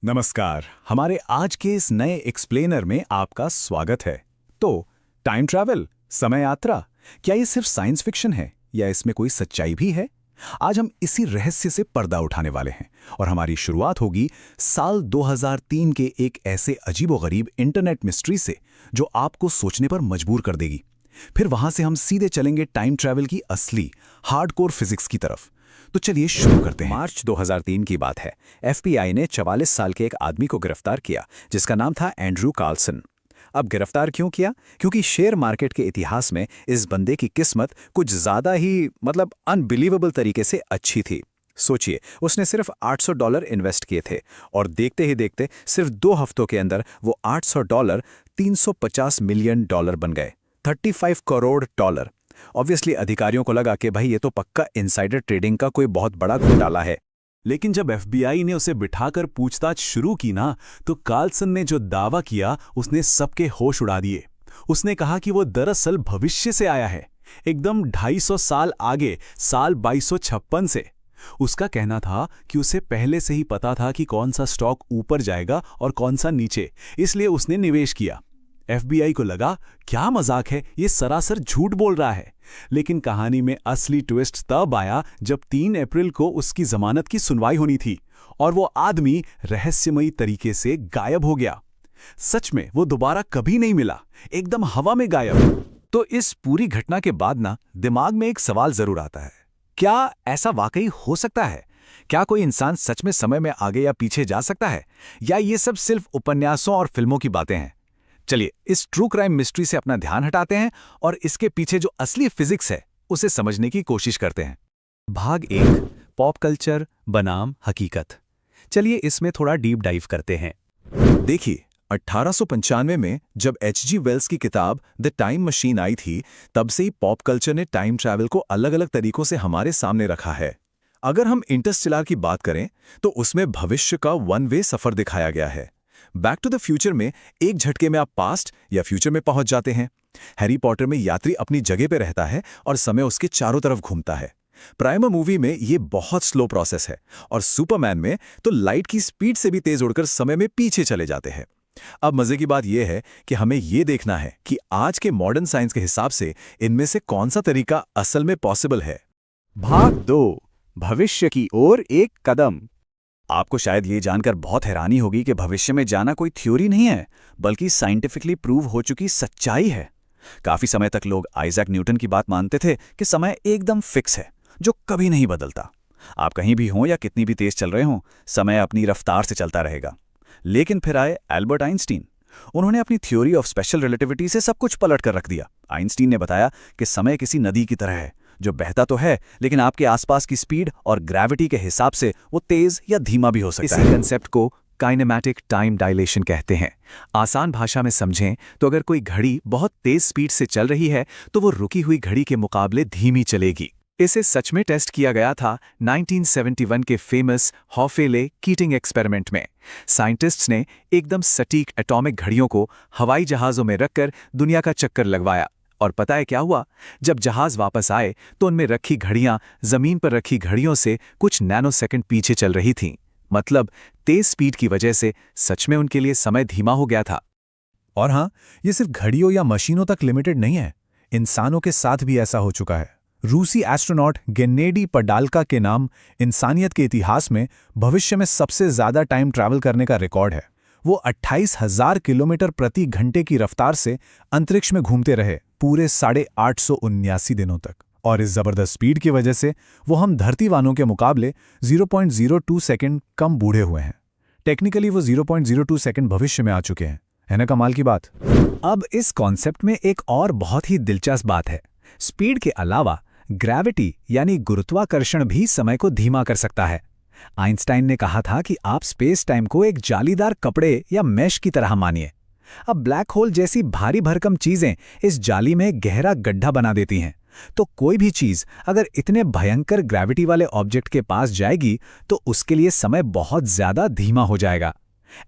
नमस्कार। हमारे आज के इस नए एक्सप्लेनर में आपका स्वागत है। तो टाइम ट्रैवल, समय यात्रा, क्या ये सिर्फ साइंस फिक्शन है या इसमें कोई सच्चाई भी है? आज हम इसी रहस्य से पर्दा उठाने वाले हैं और हमारी शुरुआत होगी साल 2003 के एक ऐसे अजीबोगरीब इंटरनेट मिस्ट्री से जो आपको सोचने पर मजबूर कर देगी। फिर वहां से हम सीधे चलेंगे टाइम ट्रैवल की असली हार्डकोर फिजिक्स की तरफ। तो चलिए शुरू करते हैं। मार्च 2003 की बात है। एफबीआई ने 44 साल के एक आदमी को गिरफ्तार किया जिसका नाम था एंड्रू कार्लसन। अब गिरफ्तार क्यों किया? क्योंकि शेयर मार्केट के इतिहास में इस बंदे की किस्मत कुछ ज्यादा ही अनबिलीवेबल तरीके से अच्छी थी। सोचिए, उसने सिर्फ $800 इन्वेस्ट किए थे और देखते ही देखते सिर्फ 2 हफ्तों के अंदर वो $800 $350 मिलियन बन गए। 35 करोड़ डॉलर। ऑब्वियसली अधिकारियों को लगा कि भाई ये तो पक्का इनसाइडर ट्रेडिंग का कोई बहुत बड़ा घोटाला है। लेकिन जब एफबीआई ने उसे बिठाकर पूछताछ शुरू की ना, तो कार्लसन ने जो दावा किया उसने सबके होश उड़ा दिए। उसने कहा कि वो दरअसल भविष्य से आया है, एकदम 250 साल आगे, साल 2256 से। उसका कहना था कि उसे पहले से ही पता था कि कौन सा स्टॉक ऊपर जाएगा और कौन सा नीचे, इसलिए उसने निवेश किया। एफबीआई को लगा क्या मजाक है, ये सरासर झूठ बोल रहा है। लेकिन कहानी में असली ट्विस्ट तब आया जब 3 अप्रैल को उसकी जमानत की सुनवाई होनी थी और वो आदमी रहस्यमयी तरीके से गायब हो गया। सच में वो दोबारा कभी नहीं मिला, एकदम हवा में गायब। तो इस पूरी घटना के बाद ना दिमाग में एक सवाल जरूर आता है, क्या ऐसा वाकई हो सकता है? क्या कोई इंसान सच में समय में आगे या पीछे जा सकता है, या ये सब सिर्फ उपन्यासों और फिल्मों की बातें हैं? चलिए इस ट्रू क्राइम मिस्ट्री से अपना ध्यान हटाते हैं और इसके पीछे जो असली फिजिक्स है उसे समझने की कोशिश करते हैं। भाग 1, पॉप कल्चर बनाम हकीकत। चलिए इसमें थोड़ा डीप डाइव करते हैं। देखिए, 1895 में जब एच.जी. वेल्स की किताब द टाइम मशीन आई थी, तब से ही पॉप कल्चर ने टाइम ट्रैवल को अलग-अलग तरीकों से हमारे सामने रखा है। अगर हम इंटरस्टेलर की बात करें तो उसमें भविष्य का वन वे सफर दिखाया गया है। बैक टू द फ्यूचर में एक झटके में आप पास्ट या फ्यूचर में पहुंच जाते हैं। हैरी पॉटर में यात्री अपनी जगह पे रहता है और समय उसके चारों तरफ घूमता है। प्राइमर मूवी में ये बहुत स्लो प्रोसेस है और सुपरमैन में तो लाइट की स्पीड से भी तेज उड़कर समय में पीछे चले जाते हैं। अब मजे की बात यह है कि हमें यह देखना है कि आज के मॉडर्न साइंस के हिसाब से इनमें से कौन सा तरीका असल में पॉसिबल है। भाग 2, भविष्य की ओर एक कदम। आपको शायद ये जानकर बहुत हैरानी होगी कि भविष्य में जाना कोई थ्योरी नहीं है, बल्कि साइंटिफिकली प्रूव हो चुकी सच्चाई है। काफी समय तक लोग आइजैक न्यूटन की बात मानते थे कि समय एकदम फिक्स है, जो कभी नहीं बदलता। आप कहीं भी हों या कितनी भी तेज चल रहे हों, समय अपनी रफ्तार से चलता रहेगा। लेकिन फिर आए एल्बर्ट आइंस्टीन। उन्होंने अपनी थ्योरी ऑफ स्पेशल रिलेटिविटी से सब कुछ पलट कर रख दिया। आइंस्टीन ने बताया कि समय किसी नदी की तरह है, जो बहता तो है लेकिन आपके आसपास की स्पीड और ग्रेविटी के हिसाब से वो तेज या धीमा भी हो सकता है। इसी कंसेप्ट को काइनेमैटिक टाइम डायलेशन कहते हैं। आसान भाषा में समझें तो अगर कोई घड़ी बहुत तेज स्पीड से चल रही है तो वो रुकी हुई घड़ी के मुकाबले धीमी चलेगी। इसे सच में टेस्ट किया गया था 1971 के फेमस हॉफेले-कीटिंग एक्सपेरिमेंट में। साइंटिस्ट्स ने एकदम सटीक एटॉमिक घड़ियों को हवाई जहाज़ों में रखकर दुनिया का चक्कर लगवाया। और पता है क्या हुआ? जब जहाज वापस आए तो उनमें रखी घड़ियां जमीन पर रखी घड़ियों से कुछ नैनोसेकंड पीछे चल रही थीं। मतलब तेज स्पीड की वजह से सच में उनके लिए समय धीमा हो गया था। और हाँ, ये सिर्फ घड़ियों या मशीनों तक लिमिटेड नहीं है, इंसानों के साथ भी ऐसा हो चुका है। रूसी एस्ट्रोनॉट गेन्नेडी पडाल्का के नाम इंसानियत के इतिहास में भविष्य में सबसे ज्यादा टाइम ट्रैवल करने का रिकॉर्ड है। वो 28,000 किलोमीटर प्रति घंटे की रफ्तार से अंतरिक्ष में घूमते रहे पूरे 879 दिनों तक। और इस जबरदस्त स्पीड की वजह से वो हम धरतीवानों के मुकाबले 0.02 सेकंड कम बूढ़े हुए हैं। टेक्निकली वो 0.02 सेकंड भविष्य में आ चुके हैं। है ना कमाल की बात? अब इस कॉन्सेप्ट में एक और बहुत ही दिलचस्प बात है। स्पीड के अलावा ग्रेविटी यानी गुरुत्वाकर्षण भी समय को धीमा कर सकता है। आइंस्टाइन ने कहा था कि आप स्पेस टाइम को एक जालीदार कपड़े या मैश की तरह मानिए। अब ब्लैक होल जैसी भारी भरकम चीजें इस जाली में गहरा गड्ढा बना देती हैं। तो कोई भी चीज अगर इतने भयंकर ग्रेविटी वाले ऑब्जेक्ट के पास जाएगी तो उसके लिए समय बहुत ज्यादा धीमा हो जाएगा।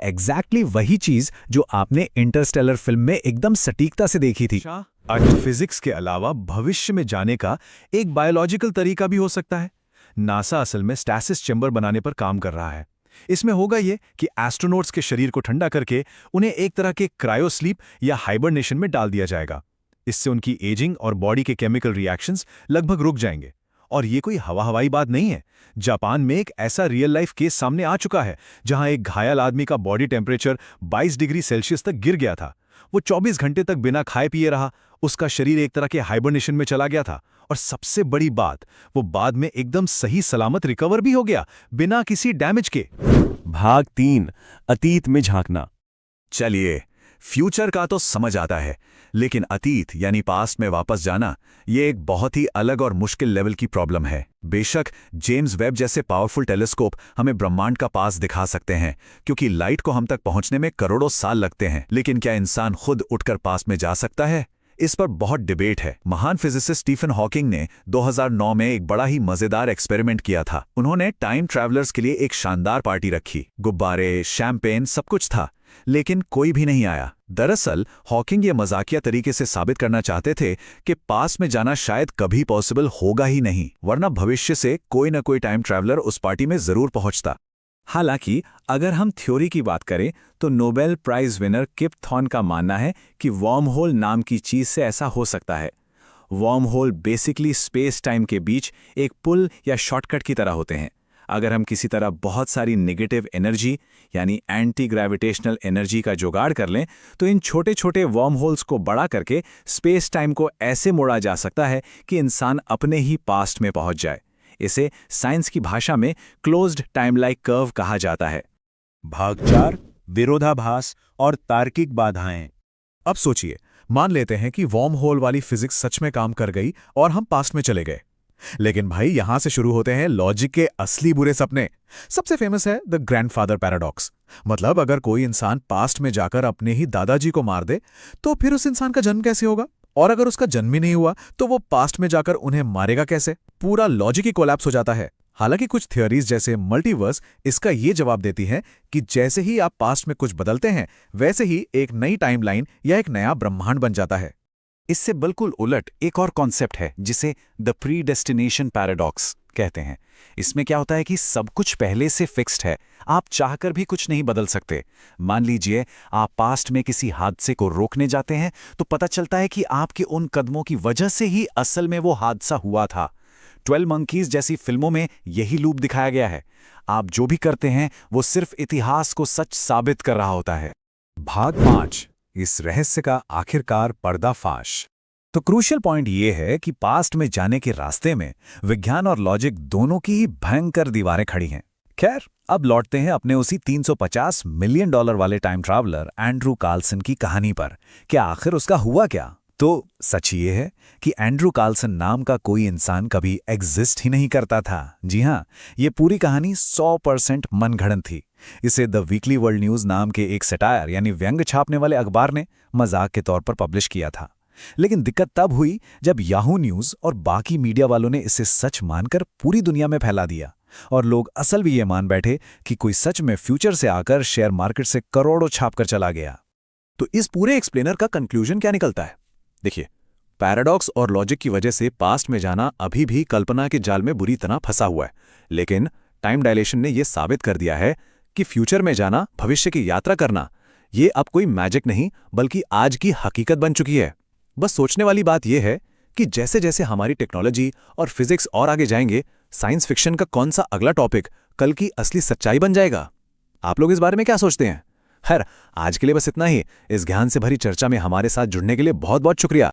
एग्जैक्टली वही चीज जो आपने इंटरस्टेलर फिल्म में एकदम सटीकता से देखी थी। आज फिजिक्स के अलावा भविष्य में जाने का एक बायोलॉजिकल तरीका भी हो सकता है। नासा असल में स्टैसिस चैम्बर बनाने पर काम कर रहा है। इसमें होगा ये कि एस्ट्रोनॉट्स के शरीर को ठंडा करके उन्हें एक तरह के क्रायो स्लीप या हाइबरनेशन में डाल दिया जाएगा। इससे उनकी एजिंग और बॉडी के केमिकल रिएक्शंस लगभग रुक जाएंगे। और ये कोई हवाई बात नहीं है। जापान में एक ऐसा रियल लाइफ केस सामने आ चुका है जहां एक घायल आदमी का बॉडी टेम्परेचर 22 डिग्री सेल्सियस तक गिर गया था। वो 24 घंटे तक बिना खाए पिए रहा, उसका शरीर एक तरह के हाइबरनेशन में चला गया था। और सबसे बड़ी बात, वो बाद में एकदम सही सलामत रिकवर भी हो गया, बिना किसी डैमेज के। भाग 3, अतीत में झांकना। चलिए, फ्यूचर का तो समझ आता है, लेकिन अतीत यानी पास्ट में वापस जाना, ये एक बहुत ही अलग और मुश्किल लेवल की प्रॉब्लम है। बेशक जेम्स वेब जैसे पावरफुल टेलीस्कोप हमें ब्रह्मांड का पास दिखा सकते हैं, क्योंकि लाइट को हम तक पहुंचने में करोड़ों साल लगते हैं। लेकिन क्या इंसान खुद उठकर पास में जा सकता है? इस पर बहुत डिबेट है। महान फिजिसिस्ट स्टीफन हॉकिंग ने 2009 में एक बड़ा ही मजेदार एक्सपेरिमेंट किया था। उन्होंने टाइम ट्रैवलर्स के लिए एक शानदार पार्टी रखी, गुब्बारे, शैंपेन, सब कुछ था, लेकिन कोई भी नहीं आया। दरअसल हॉकिंग ये मजाकिया तरीके से साबित करना चाहते थे कि पास में जाना शायद कभी पॉसिबल होगा ही नहीं, वरना भविष्य से कोई न कोई टाइम ट्रैवलर उस पार्टी में जरूर पहुंचता। हालांकि अगर हम थ्योरी की बात करें तो नोबेल प्राइज विनर किप थॉर्न का मानना है कि वर्म होल नाम की चीज से ऐसा हो सकता है। Worm hole basically space time के बीच एक पुल या शॉर्टकट की तरह होते हैं। अगर हम किसी तरह बहुत सारी नेगेटिव एनर्जी यानी एंटी ग्रेविटेशनल एनर्जी का जुगाड़ कर लें तो इन छोटे छोटे वर्म होल्स को बड़ा करके स्पेस टाइम को ऐसे मोड़ा जा सकता है कि इंसान अपने ही पास्ट में पहुंच जाए। इसे साइंस की भाषा में क्लोज्ड टाइम लाइक कर्व कहा जाता है। भाग 4, विरोधाभास और तार्किक बाधाएं। अब सोचिए, मान लेते हैं कि वर्म होल वाली फिजिक्स सच में काम कर गई और हम पास्ट में चले गए। लेकिन भाई, यहां से शुरू होते हैं लॉजिक के असली बुरे सपने। सबसे फेमस है द ग्रैंडफादर पैराडॉक्स। मतलब अगर कोई इंसान पास्ट में जाकर अपने ही दादाजी को मार दे तो फिर उस इंसान का जन्म कैसे होगा? और अगर उसका जन्म ही नहीं हुआ तो वो पास्ट में जाकर उन्हें मारेगा कैसे? पूरा लॉजिक ही कोलैप्स हो जाता है। हालांकि कुछ थियोरीज जैसे मल्टीवर्स इसका ये जवाब देती हैं कि जैसे ही आप पास्ट में कुछ बदलते हैं वैसे ही एक नई टाइमलाइन या एक नया ब्रह्मांड बन जाता है। इससे बिल्कुल उलट एक और कॉन्सेप्ट है जिसे द प्रीडेस्टिनेशन पैराडॉक्स कहते हैं। इसमें क्या होता है कि सब कुछ पहले से फिक्स्ड है, आप चाहकर भी कुछ नहीं बदल सकते। मान लीजिए आप पास्ट में किसी हादसे को रोकने जाते हैं तो पता चलता है कि आपके उन कदमों की वजह से ही असल में वो हादसा हुआ था। 12 मंकीज जैसी फिल्मों में यही लूप दिखाया गया है। आप जो भी करते हैं वो सिर्फ इतिहास को सच साबित कर रहा होता है। भाग 5, इस रहस्य का आखिरकार पर्दाफाश। तो क्रूशियल पॉइंट ये है कि पास्ट में जाने के रास्ते में विज्ञान और लॉजिक दोनों की ही भयंकर दीवारें खड़ी हैं। खैर, अब लौटते हैं अपने उसी $350 मिलियन वाले टाइम ट्रैवलर एंड्रू कार्लसन की कहानी पर। क्या आखिर उसका हुआ क्या? तो सच ये है कि एंड्रू कार्लसन नाम का कोई इंसान कभी एग्जिस्ट ही नहीं करता था। जी हाँ, ये पूरी कहानी 100% मनगढ़ंत थी। इसे द वीकली वर्ल्ड न्यूज नाम के एक सटायर यानी व्यंग छापने वाले अखबार ने मजाक के तौर पर पब्लिश किया था। लेकिन दिक्कत तब हुई जब याहू न्यूज और बाकी मीडिया वालों ने इसे सच मानकर पूरी दुनिया में फैला दिया और लोग असल भी ये मान बैठे कि कोई सच में फ्यूचर से आकर शेयर मार्केट से करोड़ों छापकर चला गया। तो इस पूरे एक्सप्लेनर का कंक्लूजन क्या निकलता है? देखिए, पैराडॉक्स और लॉजिक की वजह से पास्ट में जाना अभी भी कल्पना के जाल में बुरी तरह फंसा हुआ है। लेकिन टाइम डायलेशन ने यह साबित कर दिया है कि फ्यूचर में जाना, भविष्य की यात्रा करना, ये अब कोई मैजिक नहीं बल्कि आज की हकीकत बन चुकी है। बस सोचने वाली बात यह है कि जैसे जैसे हमारी टेक्नोलॉजी और फिजिक्स और आगे जाएंगे, साइंस फिक्शन का कौन सा अगला टॉपिक कल की असली सच्चाई बन जाएगा। आप लोग इस बारे में क्या सोचते हैं? खैर, आज के लिए बस इतना ही। इस ज्ञान से भरी चर्चा में हमारे साथ जुड़ने के लिए बहुत बहुत शुक्रिया।